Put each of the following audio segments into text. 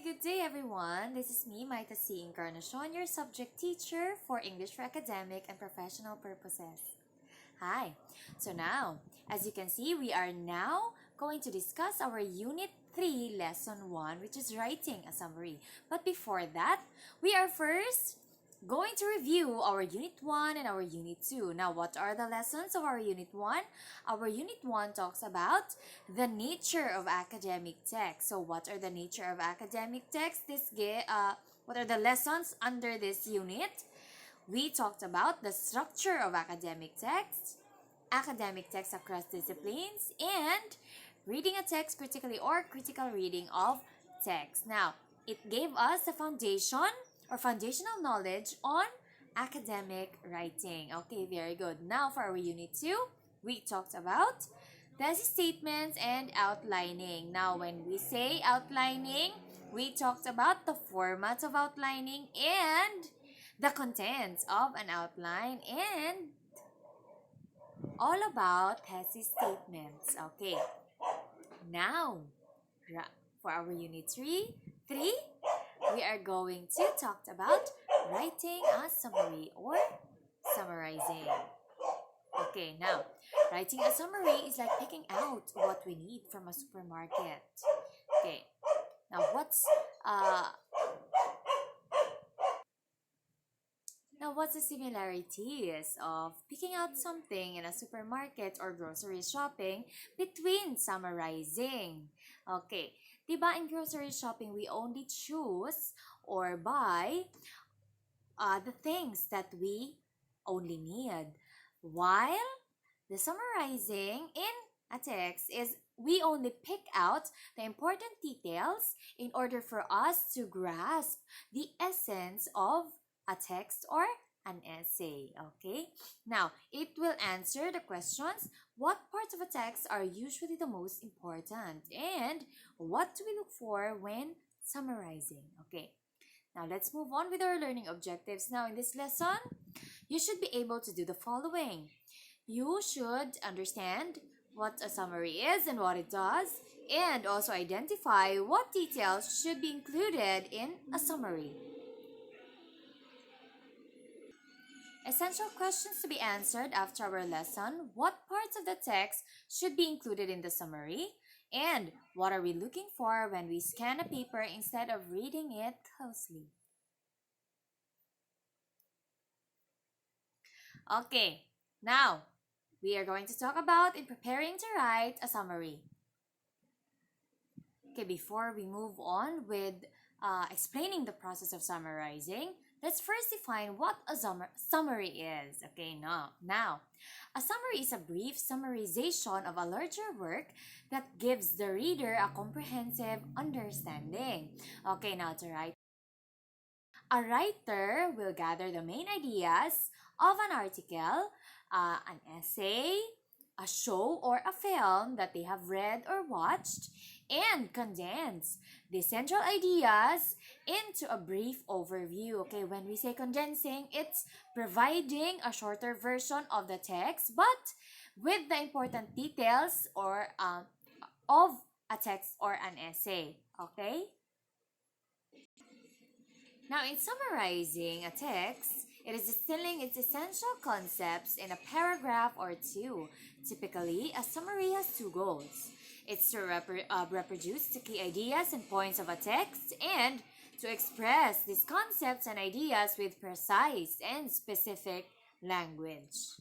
Good day everyone. This is me, Maita C. Encarnacion, your subject teacher for English for academic and professional purposes. Hi. So now, as you can see, we are now going to discuss our Unit 3, Lesson 1, which is writing a summary. But before that, we are first going to review our Unit 1 and our Unit 2. Now, what are the lessons of our Unit 1? Our Unit 1 talks about the nature of academic text. So, what are the nature of academic text? What are the lessons under this unit? We talked about the structure of academic text across disciplines, and reading a text critically or critical reading of text. Now, it gave us the foundation or foundational knowledge on academic writing. Okay, very good. Now, for our Unit 2, we talked about thesis statements and outlining. Now, when we say outlining, we talked about the format of outlining and the contents of an outline and all about thesis statements. Okay, now for our Unit 3, we are going to talk about writing a summary or summarizing. Okay, now, writing a summary is like picking out what we need from a supermarket. Okay, now what's the similarities of picking out something in a supermarket or grocery shopping between summarizing? Okay, diba in grocery shopping, we only choose or buy the things that we only need. While the summarizing in a text is we only pick out the important details in order for us to grasp the essence of a text or an essay. Okay, now it will answer the questions: what parts of a text are usually the most important, and what do we look for when summarizing? Okay, now let's move on with our learning objectives. Now in this lesson, you should be able to do the following. You should understand what a summary is and what it does, and also identify what details should be included in a summary. Essential questions to be answered after our lesson: what parts of the text should be included in the summary? And what are we looking for when we scan a paper instead of reading it closely? Okay, now we are going to talk about in preparing to write a summary. Okay, before we move on with explaining the process of summarizing, let's first define what a summary is. Okay, now, a summary is a brief summarization of a larger work that gives the reader a comprehensive understanding. Okay, now to write. A writer will gather the main ideas of an article, an essay, a show, or a film that they have read or watched, and condense the central ideas into a brief overview. Okay, when we say condensing, it's providing a shorter version of the text, but with the important details or of a text or an essay. Okay? Now, in summarizing a text, it is distilling its essential concepts in a paragraph or two. Typically, a summary has two goals. It's to reproduce the key ideas and points of a text and to express these concepts and ideas with precise and specific language.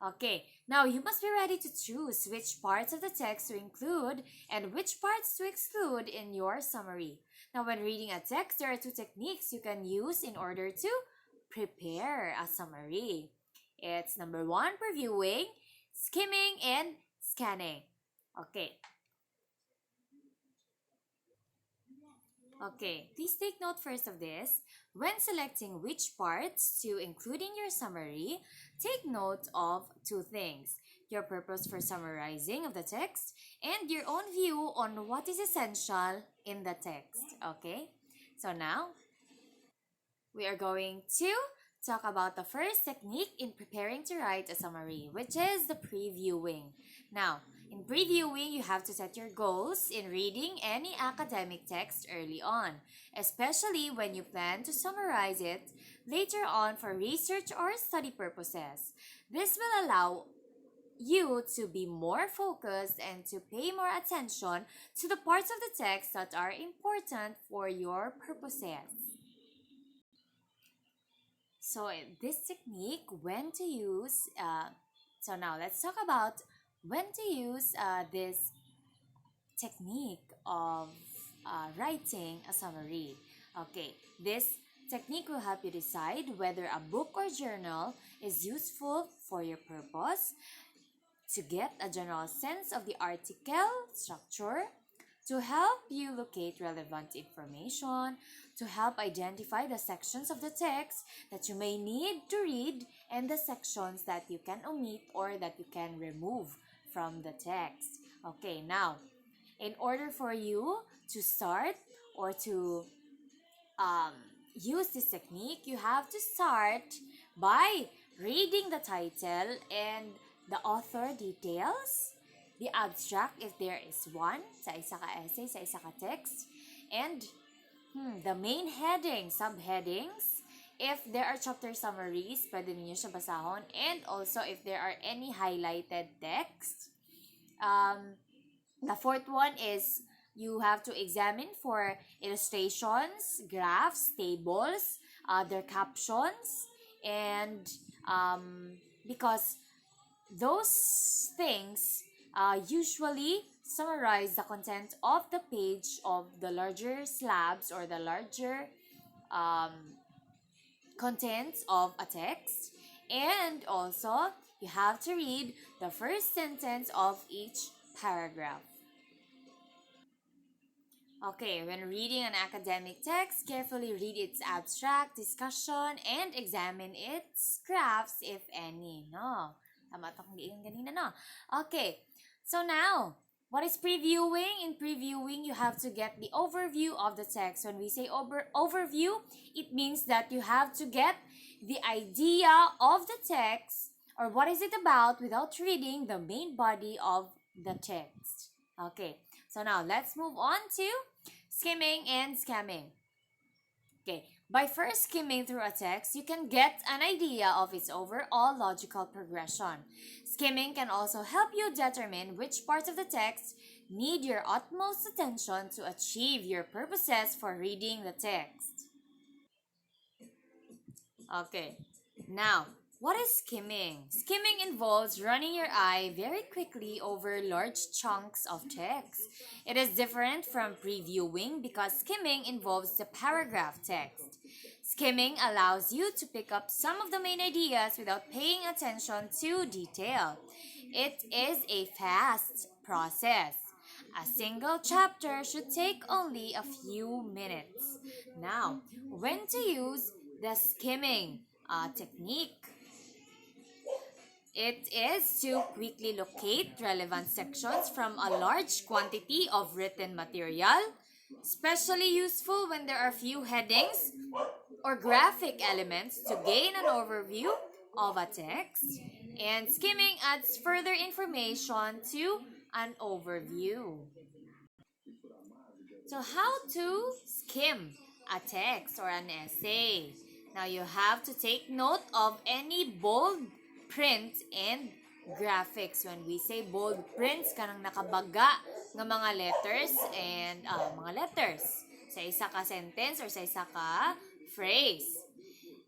Okay, now you must be ready to choose which parts of the text to include and which parts to exclude in your summary. Now, when reading a text, there are two techniques you can use in order to prepare a summary. It's number 1, previewing, skimming, and scanning. Okay. Okay, please take note first of this. When selecting which parts to include in your summary, take note of two things: your purpose for summarizing of the text and your own view on what is essential in the text. Okay, so now we are going to talk about the first technique in preparing to write a summary, which is the previewing. Now, In previewing, you have to set your goals in reading any academic text early on, especially when you plan to summarize it later on for research or study purposes. This will allow you to be more focused and to pay more attention to the parts of the text that are important for your purposes. So, this technique, when to use, so now let's talk about when to use this technique of writing a summary. Okay, this technique will help you decide whether a book or journal is useful for your purpose, to get a general sense of the article structure, to help you locate relevant information, to help identify the sections of the text that you may need to read, and the sections that you can omit or that you can remove from the text. Okay, now, in order for you to start or to um, use this technique, you have to start by reading the title and the author details, the abstract if there is one, sa isa ka essay, sa isa ka text, and the main heading, subheadings. If there are chapter summaries, pwede ninyo siya basahon. And also, if there are any highlighted text. The fourth one is you have to examine for illustrations, graphs, tables, their captions, and because those things usually summarize the content of the page of the larger slabs or the larger um, contents of a text. And also, you have to read the first sentence of each paragraph. Okay, when reading an academic text, carefully read its abstract, discussion, and examine its graphs, if any. No? Tama ito kung giingon ganina, no? Okay, so now, what is previewing? In previewing, you have to get the overview of the text. When we say overview, it means that you have to get the idea of the text or what is it about without reading the main body of the text. Okay, so now let's move on to skimming and scamming. Okay, by first skimming through a text, you can get an idea of its overall logical progression. Skimming can also help you determine which parts of the text need your utmost attention to achieve your purposes for reading the text. Okay, now, what is skimming? Skimming involves running your eye very quickly over large chunks of text. It is different from previewing because skimming involves the paragraph text. Skimming allows you to pick up some of the main ideas without paying attention to detail. It is a fast process. A single chapter should take only a few minutes. Now, when to use the skimming technique? It is to quickly locate relevant sections from a large quantity of written material, especially useful when there are few headings or graphic elements to gain an overview of a text, and skimming adds further information to an overview. So, how to skim a text or an essay? Now, you have to take note of any bold print and graphics. When we say bold prints, kanang nakabaga ng mga letters and mga letters sa isa ka sentence or sa isa ka phrase.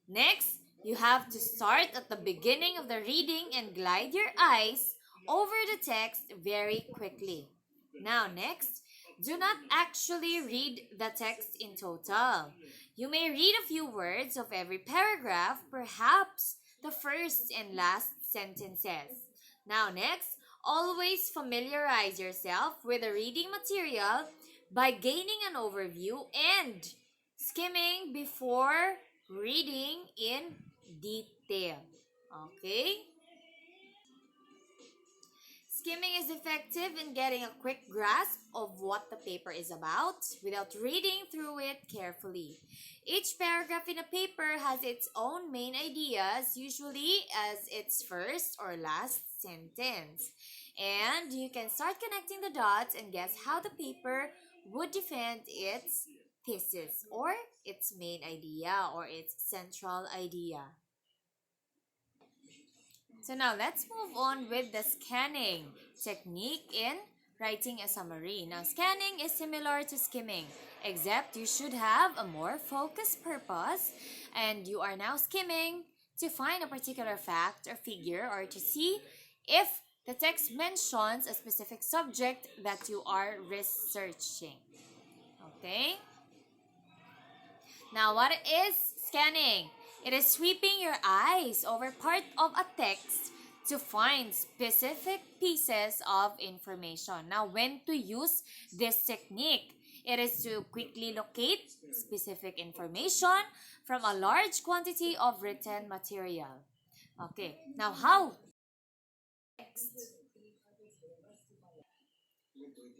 Next, you have to start at the beginning of the reading and glide your eyes over the text very quickly. Now, next, do not actually read the text in total. You may read a few words of every paragraph, perhaps the first and last sentences. Now, next, always familiarize yourself with the reading material by gaining an overview and skimming before reading in detail. Okay? Skimming is effective in getting a quick grasp of what the paper is about without reading through it carefully. Each paragraph in a paper has its own main ideas, usually as its first or last sentence. And you can start connecting the dots and guess how the paper would defend its thesis or its main idea or its central idea. So now let's move on with the scanning technique in writing a summary. Now scanning is similar to skimming, except you should have a more focused purpose, and you are now skimming to find a particular fact or figure or to see if the text mentions a specific subject that you are researching. Okay? Now, what is scanning? It is sweeping your eyes over part of a text to find specific pieces of information. Now, when to use this technique? It is to quickly locate specific information from a large quantity of written material. Okay, now how? Text.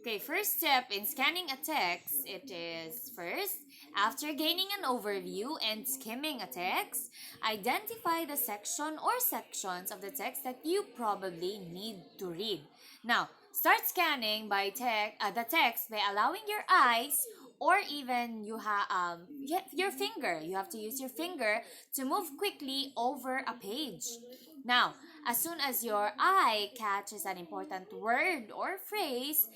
Okay, first step in scanning a text, it is first, after gaining an overview and skimming a text, identify the section or sections of the text that you probably need to read. Now, start scanning the text by allowing your eyes or even your finger. You have to use your finger to move quickly over a page. Now, as soon as your eye catches an important word or phrase,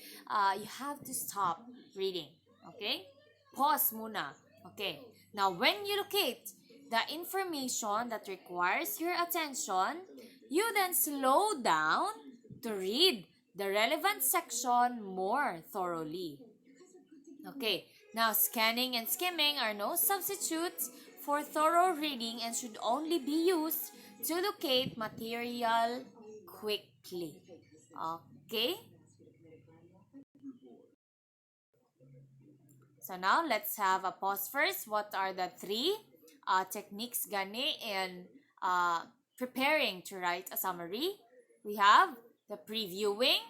you have to stop reading. Okay? Pause muna. Okay. Now, when you locate the information that requires your attention, you then slow down to read the relevant section more thoroughly. Okay. Now, scanning and skimming are no substitutes for thorough reading and should only be used to locate material quickly. Okay? So now let's have a pause first. What are the three techniques gani in preparing to write a summary? We have the previewing,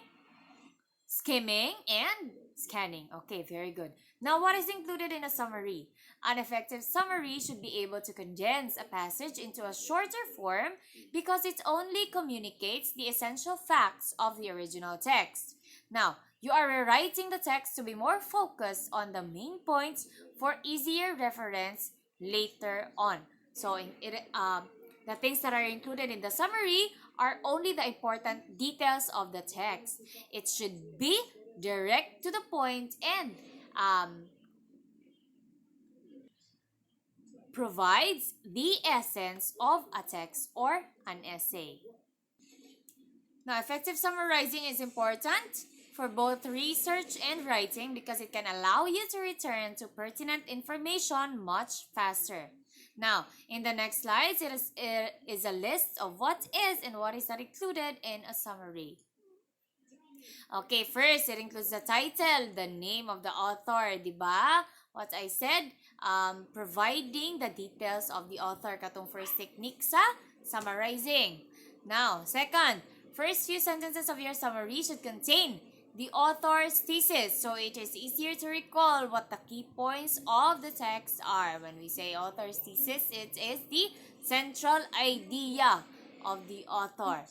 skimming, and scanning. Okay, very good. Now, what is included in a summary? An effective summary should be able to condense a passage into a shorter form because it only communicates the essential facts of the original text. Now, you are rewriting the text to be more focused on the main points for easier reference later on. So, the things that are included in the summary are only the important details of the text. It should be direct to the point and provides the essence of a text or an essay. Now, effective summarizing is important for both research and writing because it can allow you to return to pertinent information much faster. Now, in the next slides, it is a list of what is and what is not included in a summary. Okay, first, it includes the title, the name of the author, diba? What I said, providing the details of the author, katong first technique sa summarizing. Now, second, first few sentences of your summary should contain the author's thesis, so it is easier to recall what the key points of the text are. When we say author's thesis, it is the central idea of the author.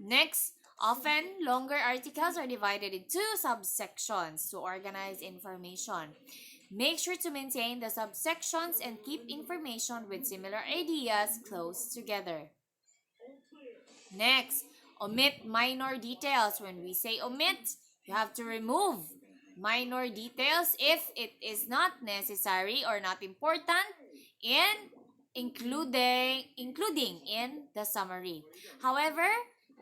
Next, often longer articles are divided into subsections to organize information. Make sure to maintain the subsections and keep information with similar ideas close together. Next, omit minor details. When we say omit, you have to remove minor details if it is not necessary or not important in including in the summary. However,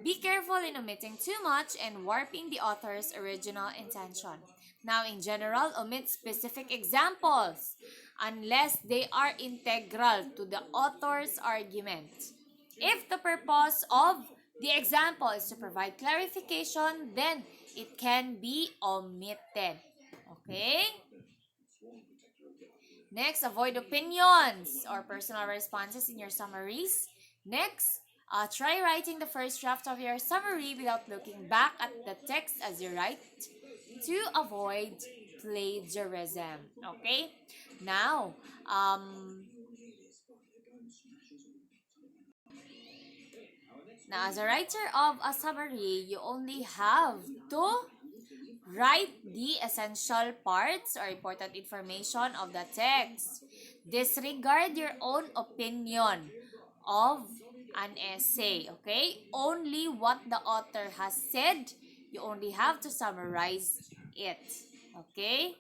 be careful in omitting too much and warping the author's original intention. Now, in general, omit specific examples unless they are integral to the author's argument. If the purpose of the example is to provide clarification, then it can be omitted. Okay? Next, avoid opinions or personal responses in your summaries. Next, Try writing the first draft of your summary without looking back at the text as you write to avoid plagiarism. Okay? Now, as a writer of a summary, you only have to write the essential parts or important information of the text. Disregard your own opinion of an essay, okay? Only what the author has said, you only have to summarize it. Okay?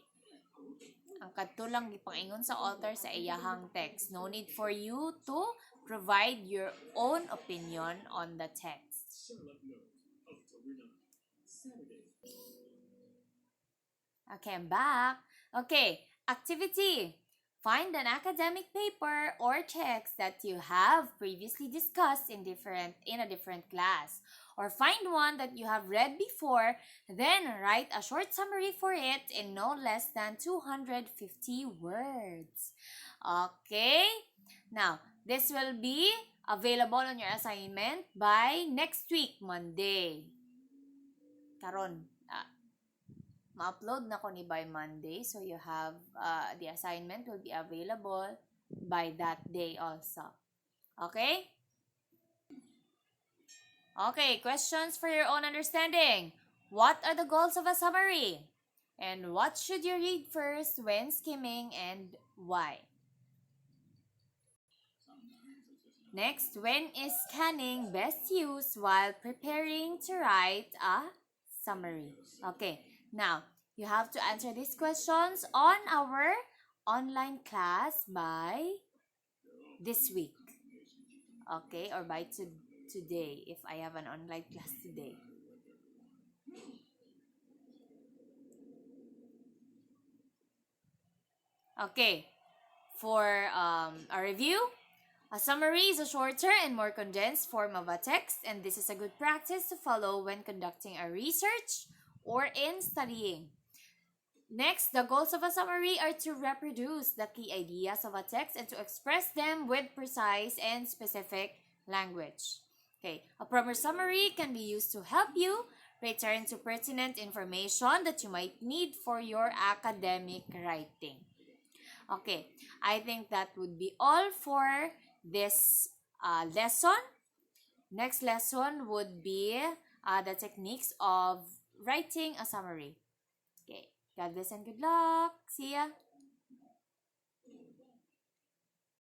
Ang kadto lang gipangingon sa author sa iyahang text. No need for you to provide your own opinion on the text. Okay, I'm back. Okay, activity. Find an academic paper or text that you have previously discussed in a different class, or find one that you have read before, then write a short summary for it in no less than 250 words. Okay? Now, this will be available on your assignment by next week, Monday. Karon, ma-upload na ko ni by Monday. So, you have, the assignment will be available by that day also. Okay? Okay, questions for your own understanding. What are the goals of a summary? And what should you read first when skimming and why? Next, when is scanning best used while preparing to write a summary? Okay, now you have to answer these questions on our online class by this week. Okay, or by today if I have an online class today. Okay, for a review, a summary is a shorter and more condensed form of a text, and this is a good practice to follow when conducting a research or in studying. Next, the goals of a summary are to reproduce the key ideas of a text and to express them with precise and specific language. Okay, a proper summary can be used to help you return to pertinent information that you might need for your academic writing. Okay, I think that would be all for this lesson. Next lesson would be the techniques of writing a summary. Okay, God bless and good luck. See ya.